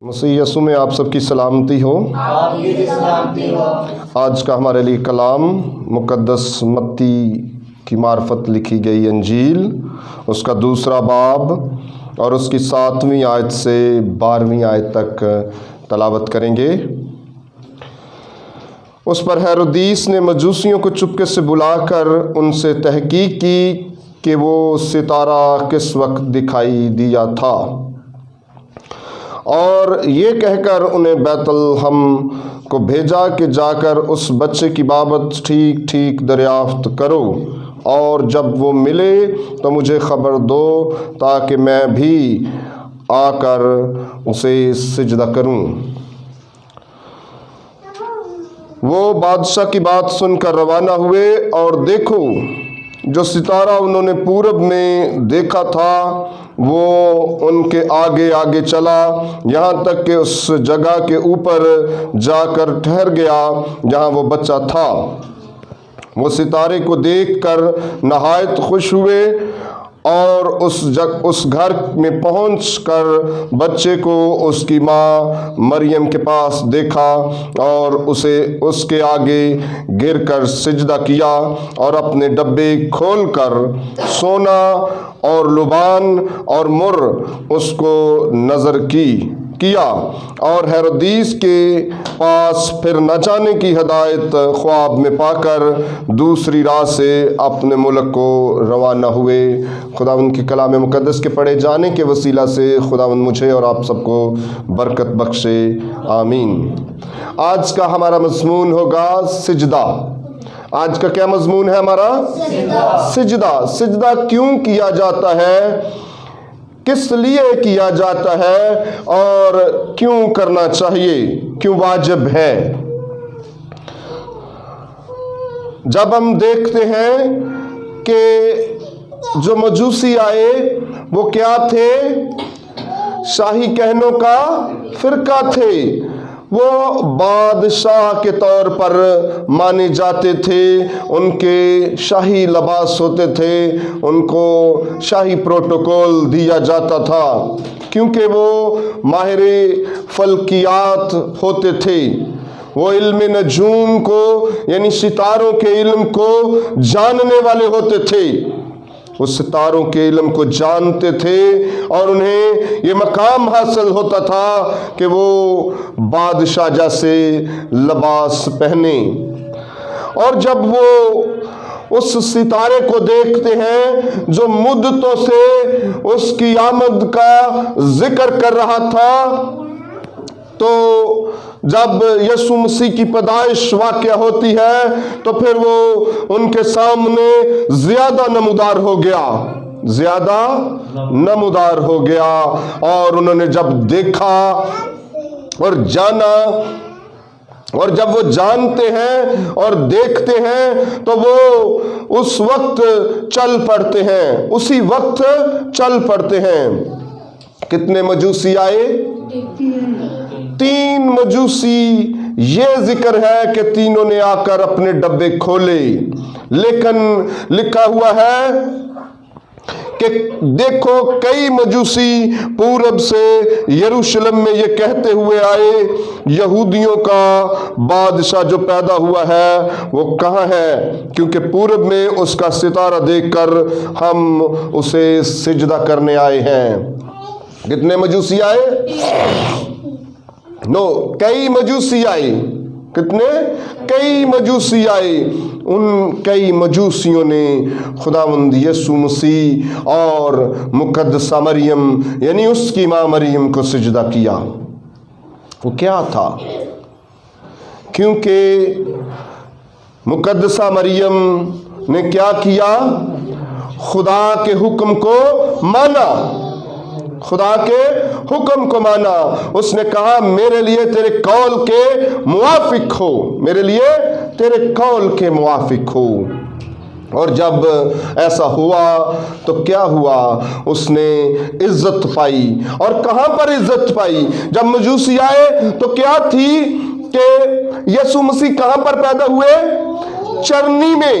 مسیح یسوع میں آپ سب کی سلامتی ہو۔ آپ کی بھی سلامتی ہو۔ آج کا ہمارے لیے کلام مقدس متی کی معرفت لکھی گئی انجیل، اس کا 2 باب اور اس کی 7ویں آیت سے 12ویں آیت تک تلاوت کریں گے۔ اس پر ہیرودیس نے مجوسیوں کو چپکے سے بلا کر ان سے تحقیق کی کہ وہ ستارہ کس وقت دکھائی دیا تھا، اور یہ کہہ کر انہیں بیت الحم کو بھیجا کہ جا کر اس بچے کی بابت ٹھیک ٹھیک دریافت کرو، اور جب وہ ملے تو مجھے خبر دو تاکہ میں بھی آ کر اسے سجدہ کروں۔ وہ بادشاہ کی بات سن کر روانہ ہوئے، اور دیکھو جو ستارہ انہوں نے پورب میں دیکھا تھا وہ ان کے آگے آگے چلا، یہاں تک کہ اس جگہ کے اوپر جا کر ٹھہر گیا جہاں وہ بچہ تھا۔ وہ ستارے کو دیکھ کر نہایت خوش ہوئے، اور اس گھر میں پہنچ کر بچے کو اس کی ماں مریم کے پاس دیکھا، اور اسے اس کے آگے گر کر سجدہ کیا، اور اپنے ڈبے کھول کر سونا اور لبان اور مر اس کو نظر کیا، اور ہیرودیس کے پاس پھر نہ جانے کی ہدایت خواب میں پا کر دوسری راہ سے اپنے ملک کو روانہ ہوئے۔ خداوند کے کلام مقدس کے پڑھے جانے کے وسیلہ سے خداوند مجھے اور آپ سب کو برکت بخشے، آمین۔ آج کا ہمارا مضمون ہوگا سجدہ۔ آج کا کیا مضمون ہے ہمارا؟ سجدہ۔ سجدہ کیوں کیا جاتا ہے، کس لیے کیا جاتا ہے، اور کیوں کرنا چاہیے، کیوں واجب ہے؟ جب ہم دیکھتے ہیں کہ جو مجوسی آئے وہ کیا تھے؟ شاہی کہنوں کا فرقہ تھے۔ وہ بادشاہ کے طور پر مانے جاتے تھے، ان کے شاہی لباس ہوتے تھے، ان کو شاہی پروٹوکول دیا جاتا تھا، کیونکہ وہ ماہر فلکیات ہوتے تھے۔ وہ علم نجوم کو یعنی ستاروں کے علم کو جاننے والے ہوتے تھے۔ وہ ستاروں کے علم کو جانتے تھے، اور انہیں یہ مقام حاصل ہوتا تھا کہ وہ بادشاہ جیسے لباس پہنے۔ اور جب وہ اس ستارے کو دیکھتے ہیں جو مدتوں سے اس کی آمد کا ذکر کر رہا تھا، تو جب یسوع مسیح کی پیدائش واقع ہوتی ہے تو پھر وہ ان کے سامنے زیادہ نمودار ہو گیا، زیادہ نمودار ہو گیا، اور انہوں نے جب دیکھا اور جانا، اور جب وہ جانتے ہیں اور دیکھتے ہیں تو وہ اس وقت چل پڑتے ہیں، اسی وقت چل پڑتے ہیں۔ کتنے مجوسی آئے؟ 3 مجوسی۔ یہ ذکر ہے کہ تینوں نے آ کر اپنے ڈبے کھولے، لیکن لکھا ہوا ہے کہ دیکھو کئی مجوسی پورب سے یروشلم میں یہ کہتے ہوئے آئے، یہودیوں کا بادشاہ جو پیدا ہوا ہے وہ کہاں ہے، کیونکہ پورب میں اس کا ستارہ دیکھ کر ہم اسے سجدہ کرنے آئے ہیں۔ کتنے مجوسی آئے؟ کئی مجوسی آئے۔ کتنے؟ کئی مجوسی آئے۔ ان کئی مجوسیوں نے خداوند یسوع مسیح اور مقدسہ مریم یعنی اس کی ماں مریم کو سجدہ کیا۔ وہ کیا تھا؟ کیونکہ مقدسہ مریم نے کیا کیا؟ خدا کے حکم کو مانا، خدا کے حکم کو مانا۔ اس نے کہا میرے لیے تیرے قول کے موافق ہو، میرے لیے تیرے قول کے موافق ہو۔ اور جب ایسا ہوا تو کیا ہوا؟ اس نے عزت پائی۔ اور کہاں پر عزت پائی؟ جب مجوسی آئے تو کیا تھی کہ یسوع مسیح کہاں پر پیدا ہوئے؟ چرنی میں،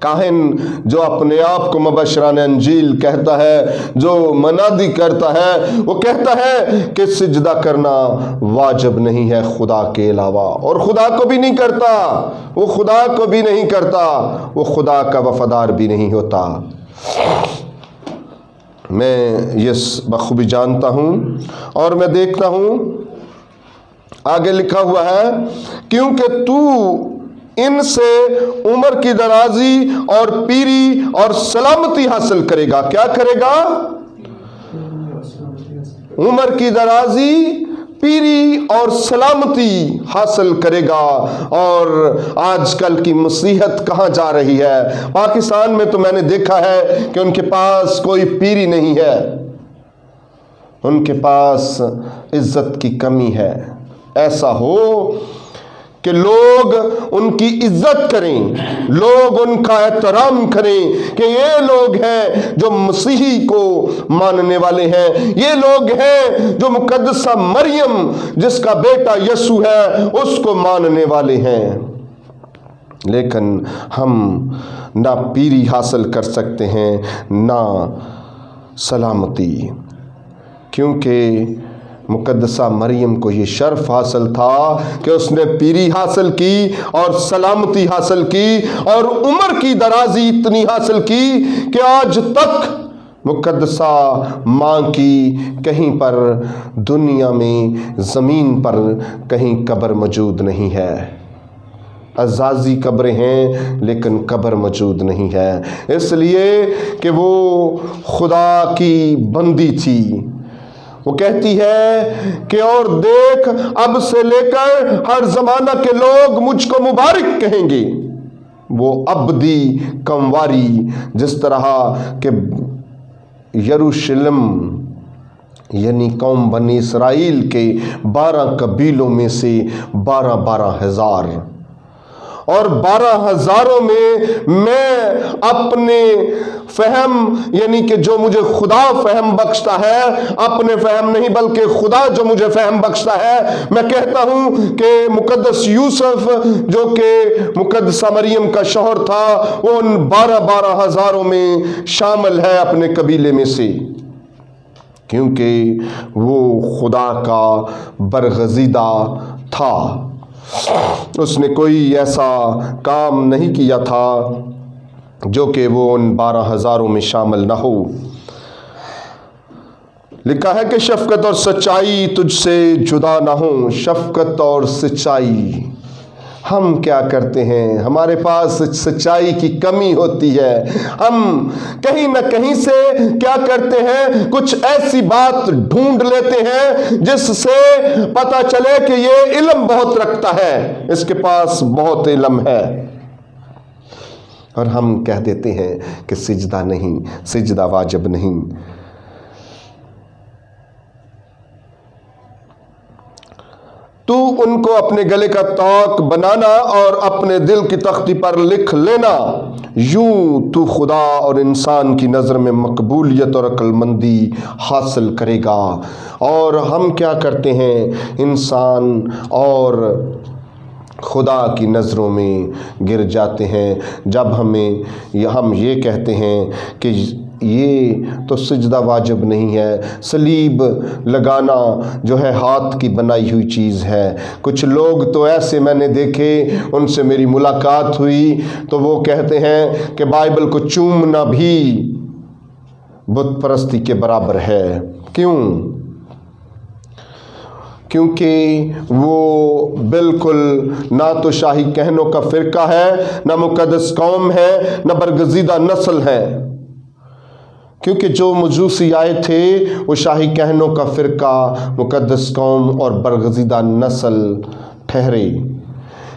کاہن جو اپنے آپ کو مبشران انجیل کہتا ہے، جو منادی کرتا ہے، وہ کہتا ہے کہ سجدہ کرنا واجب نہیں ہے خدا کے علاوہ، اور خدا کو بھی نہیں کرتا، وہ خدا کو بھی نہیں کرتا، وہ خدا کا وفادار بھی نہیں ہوتا۔ میں یہ بخوبی جانتا ہوں اور میں دیکھتا ہوں، آگے لکھا ہوا ہے، کیونکہ تو ان سے عمر کی درازی اور پیری اور سلامتی حاصل کرے گا۔ کیا کرے گا؟ عمر کی درازی، پیری اور سلامتی حاصل کرے گا۔ اور آج کل کی مسیحت کہاں جا رہی ہے؟ پاکستان میں تو میں نے دیکھا ہے کہ ان کے پاس کوئی پیری نہیں ہے، ان کے پاس عزت کی کمی ہے۔ ایسا ہو کہ لوگ ان کی عزت کریں، لوگ ان کا احترام کریں کہ یہ لوگ ہیں جو مسیحی کو ماننے والے ہیں، یہ لوگ ہیں جو مقدسہ مریم جس کا بیٹا یسوع ہے اس کو ماننے والے ہیں۔ لیکن ہم نہ پیری حاصل کر سکتے ہیں نہ سلامتی، کیونکہ مقدسہ مریم کو یہ شرف حاصل تھا کہ اس نے پیری حاصل کی اور سلامتی حاصل کی اور عمر کی درازی اتنی حاصل کی کہ آج تک مقدسہ ماں کی کہیں پر دنیا میں زمین پر کہیں قبر موجود نہیں ہے۔ عزازی قبریں ہیں لیکن قبر موجود نہیں ہے، اس لیے کہ وہ خدا کی بندی تھی۔ وہ کہتی ہے کہ اور دیکھ، اب سے لے کر ہر زمانہ کے لوگ مجھ کو مبارک کہیں گے۔ وہ ابدی کمواری، جس طرح کہ یروشلم یعنی قوم بنی اسرائیل کے 12 قبیلوں میں سے 12,000 اور 12,000 میں اپنے فہم یعنی کہ جو مجھے خدا فہم بخشتا ہے، اپنے فہم نہیں بلکہ خدا جو مجھے فہم بخشتا ہے، میں کہتا ہوں کہ مقدس یوسف جو کہ مقدسہ مریم کا شوہر تھا، وہ ان 12,000 میں شامل ہے اپنے قبیلے میں سے، کیونکہ وہ خدا کا برگزیدہ تھا۔ اس نے کوئی ایسا کام نہیں کیا تھا جو کہ وہ ان 12,000 میں شامل نہ ہو۔ لکھا ہے کہ شفقت اور سچائی تجھ سے جدا نہ ہوں۔ شفقت اور سچائی، ہم کیا کرتے ہیں؟ ہمارے پاس سچائی کی کمی ہوتی ہے۔ ہم کہیں نہ کہیں سے کیا کرتے ہیں؟ کچھ ایسی بات ڈھونڈ لیتے ہیں جس سے پتہ چلے کہ یہ علم بہت رکھتا ہے، اس کے پاس بہت علم ہے، اور ہم کہہ دیتے ہیں کہ سجدہ نہیں، سجدہ واجب نہیں۔ تو ان کو اپنے گلے کا طوق بنانا اور اپنے دل کی تختی پر لکھ لینا، یوں تو خدا اور انسان کی نظر میں مقبولیت اور عقل مندی حاصل کرے گا۔ اور ہم کیا کرتے ہیں؟ انسان اور خدا کی نظروں میں گر جاتے ہیں جب ہم یہ کہتے ہیں کہ یہ تو سجدہ واجب نہیں ہے، صلیب لگانا جو ہے ہاتھ کی بنائی ہوئی چیز ہے۔ کچھ لوگ تو ایسے میں نے دیکھے، ان سے میری ملاقات ہوئی تو وہ کہتے ہیں کہ بائبل کو چومنا بھی بت پرستی کے برابر ہے۔ کیوں؟ کیونکہ وہ بالکل نہ تو شاہی کہنوں کا فرقہ ہے، نہ مقدس قوم ہے، نہ برگزیدہ نسل ہے۔ کیونکہ جو مجوسی آئے تھے وہ شاہی کہنوں کا فرقہ، مقدس قوم اور برگزیدہ نسل ٹھہرے،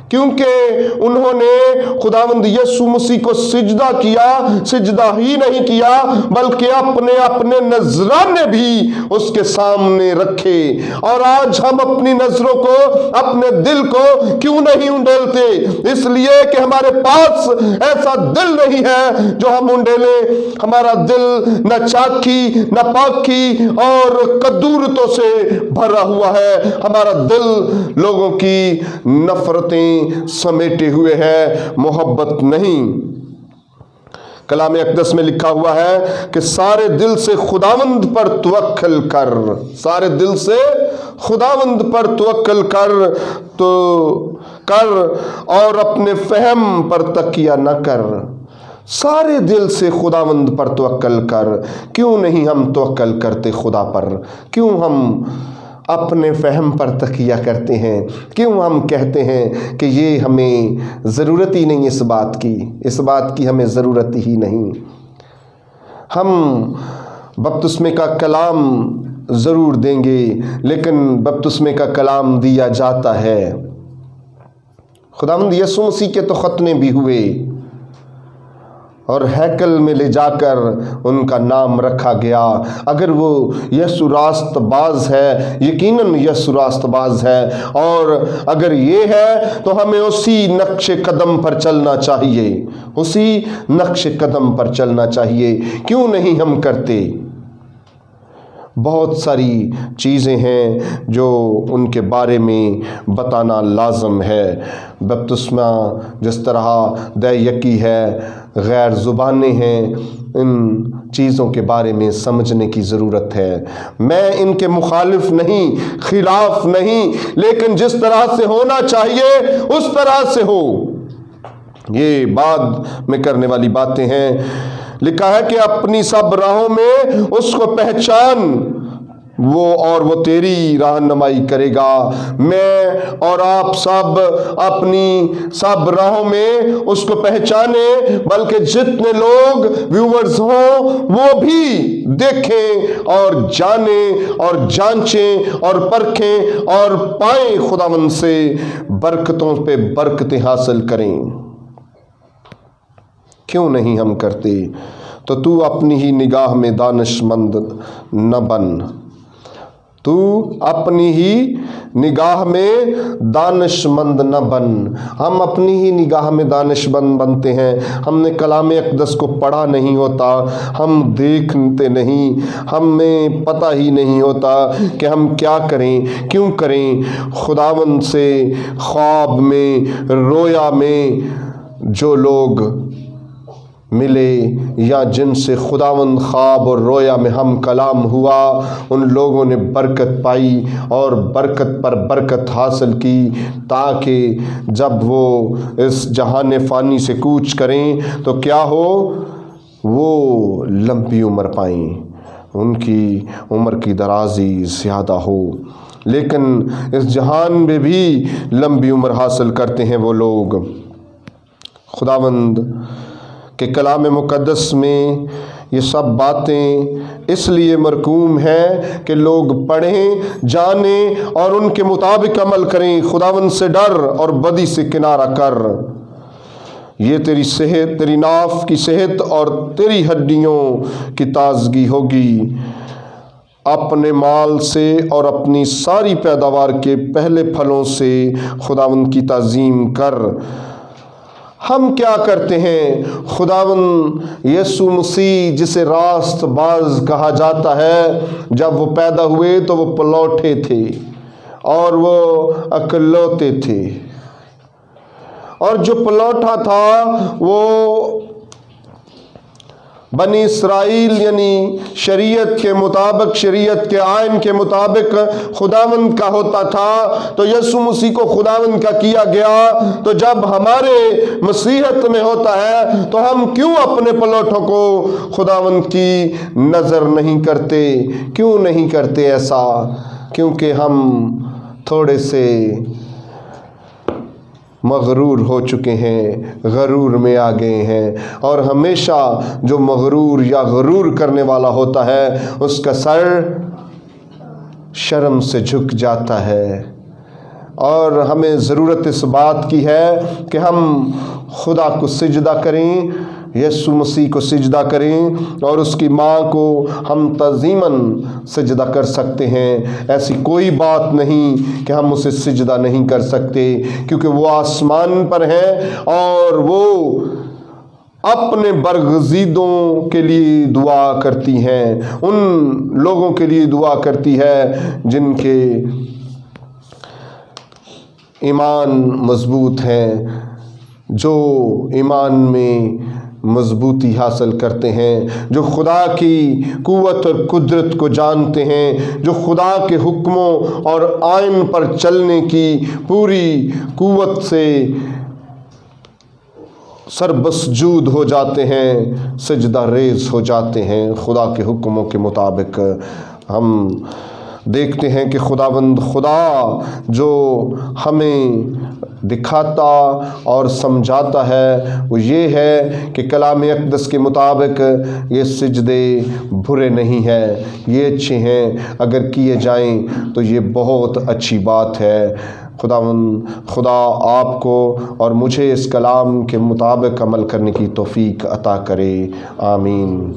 کیونکہ انہوں نے خداوند یسوع مسیح کو سجدہ کیا، سجدہ ہی نہیں کیا بلکہ اپنے اپنے نذرانے بھی اس کے سامنے رکھے۔ اور آج ہم اپنی نظروں کو، اپنے دل کو کیوں نہیں انڈیلتے؟ اس لیے کہ ہمارے پاس ایسا دل نہیں ہے جو ہم انڈیلے۔ ہمارا دل نہ چاکی، نہ پاکی اور قدورتوں سے بھرا ہوا ہے۔ ہمارا دل لوگوں کی نفرتیں سمیٹے ہوئے ہے، محبت نہیں۔ کلام اقدس میں لکھا ہوا ہے کہ سارے دل سے خداوند پر توکل کر، سارے دل سے خداوند پر توکل کر اور اپنے فہم پر تکیہ نہ کر۔ سارے دل سے خداوند پر توکل کر۔ کیوں نہیں ہم توکل کرتے خدا پر؟ کیوں ہم اپنے فہم پر تکیہ کرتے ہیں؟ کیوں ہم کہتے ہیں کہ یہ ہمیں ضرورت ہی نہیں اس بات کی ہمیں ضرورت ہی نہیں؟ ہم بپتسمے کا کلام ضرور دیں گے، لیکن بپتسمے کا کلام دیا جاتا ہے۔ خداوند یسوع مسیح کے تو ختنے بھی ہوئے اور ہیکل میں لے جا کر ان کا نام رکھا گیا۔ اگر وہ یسوع راست باز ہے، یقیناً یسوع راست باز ہے، اور اگر یہ ہے تو ہمیں اسی نقش قدم پر چلنا چاہیے، اسی نقش قدم پر چلنا چاہیے۔ کیوں نہیں ہم کرتے؟ بہت ساری چیزیں ہیں جو ان کے بارے میں بتانا لازم ہے۔ بپتسمہ جس طرح دے یکی ہے، غیر زبانیں ہیں، ان چیزوں کے بارے میں سمجھنے کی ضرورت ہے۔ میں ان کے مخالف نہیں، خلاف نہیں، لیکن جس طرح سے ہونا چاہیے اس طرح سے ہو۔ یہ بعد میں کرنے والی باتیں ہیں۔ لکھا ہے کہ اپنی سب راہوں میں اس کو پہچان، وہ تیری رہنمائی کرے گا۔ میں اور آپ سب اپنی سب راہوں میں اس کو پہچانے، بلکہ جتنے لوگ ویورز ہوں وہ بھی دیکھیں اور جانیں اور جانچیں اور پرکھیں اور پائیں، خداوند سے برکتوں پہ برکتیں حاصل کریں۔ کیوں نہیں ہم کرتے؟ تو اپنی ہی نگاہ میں دانش مند نہ بن، تو اپنی ہی نگاہ میں دانش مند نہ بن۔ ہم اپنی ہی نگاہ میں دانش مند بنتے ہیں۔ ہم نے کلام اقدس کو پڑھا نہیں ہوتا، ہم دیکھتے نہیں، ہمیں پتہ ہی نہیں ہوتا کہ ہم کیا کریں، کیوں کریں۔ خداوند سے خواب میں، رویا میں جو لوگ ملے یا جن سے خداوند خواب اور رویا میں ہم کلام ہوا، ان لوگوں نے برکت پائی اور برکت پر برکت حاصل کی، تاکہ جب وہ اس جہان فانی سے کوچ کریں تو کیا ہو؟ وہ لمبی عمر پائیں، ان کی عمر کی درازی زیادہ ہو۔ لیکن اس جہان میں بھی لمبی عمر حاصل کرتے ہیں وہ لوگ۔ خداوند کہ کلام مقدس میں یہ سب باتیں اس لیے مرقوم ہیں کہ لوگ پڑھیں، جانیں اور ان کے مطابق عمل کریں۔ خداوند سے ڈر اور بدی سے کنارہ کر، یہ تیری صحت، تیری ناف کی صحت اور تیری ہڈیوں کی تازگی ہوگی۔ اپنے مال سے اور اپنی ساری پیداوار کے پہلے پھلوں سے خداوند کی تعظیم کر۔ ہم کیا کرتے ہیں؟ خداوند یسوع مسیح جسے راست باز کہا جاتا ہے، جب وہ پیدا ہوئے تو وہ پلوٹے تھے اور وہ اکلوتے تھے، اور جو پلوٹا تھا وہ بنی اسرائیل یعنی شریعت کے مطابق، شریعت کے آئین کے مطابق خداوند کا ہوتا تھا، تو یسوع مسیح کو خداوند کا کیا گیا۔ تو جب ہمارے مسیحت میں ہوتا ہے تو ہم کیوں اپنے پلوٹوں کو خداوند کی نظر نہیں کرتے؟ کیوں نہیں کرتے ایسا؟ کیونکہ ہم تھوڑے سے مغرور ہو چکے ہیں، غرور میں آ گئے ہیں، اور ہمیشہ جو مغرور یا غرور کرنے والا ہوتا ہے اس کا سر شرم سے جھک جاتا ہے۔ اور ہمیں ضرورت اس بات کی ہے کہ ہم خدا کو سجدہ کریں، یسوع مسیح کو سجدہ کریں، اور اس کی ماں کو ہم تعظیماً سجدہ کر سکتے ہیں۔ ایسی کوئی بات نہیں کہ ہم اسے سجدہ نہیں کر سکتے، کیونکہ وہ آسمان پر ہیں اور وہ اپنے برگزیدوں کے لیے دعا کرتی ہیں، ان لوگوں کے لیے دعا کرتی ہے جن کے ایمان مضبوط ہیں، جو ایمان میں مضبوطی حاصل کرتے ہیں، جو خدا کی قوت اور قدرت کو جانتے ہیں، جو خدا کے حکموں اور آئین پر چلنے کی پوری قوت سے سربسجود ہو جاتے ہیں، سجدہ ریز ہو جاتے ہیں خدا کے حکموں کے مطابق۔ ہم دیکھتے ہیں کہ خدا جو ہمیں دکھاتا اور سمجھاتا ہے وہ یہ ہے کہ کلام اقدس کے مطابق یہ سجدے برے نہیں ہیں، یہ اچھے ہیں، اگر کیے جائیں تو یہ بہت اچھی بات ہے۔ خدا آپ کو اور مجھے اس کلام کے مطابق عمل کرنے کی توفیق عطا کرے، آمین۔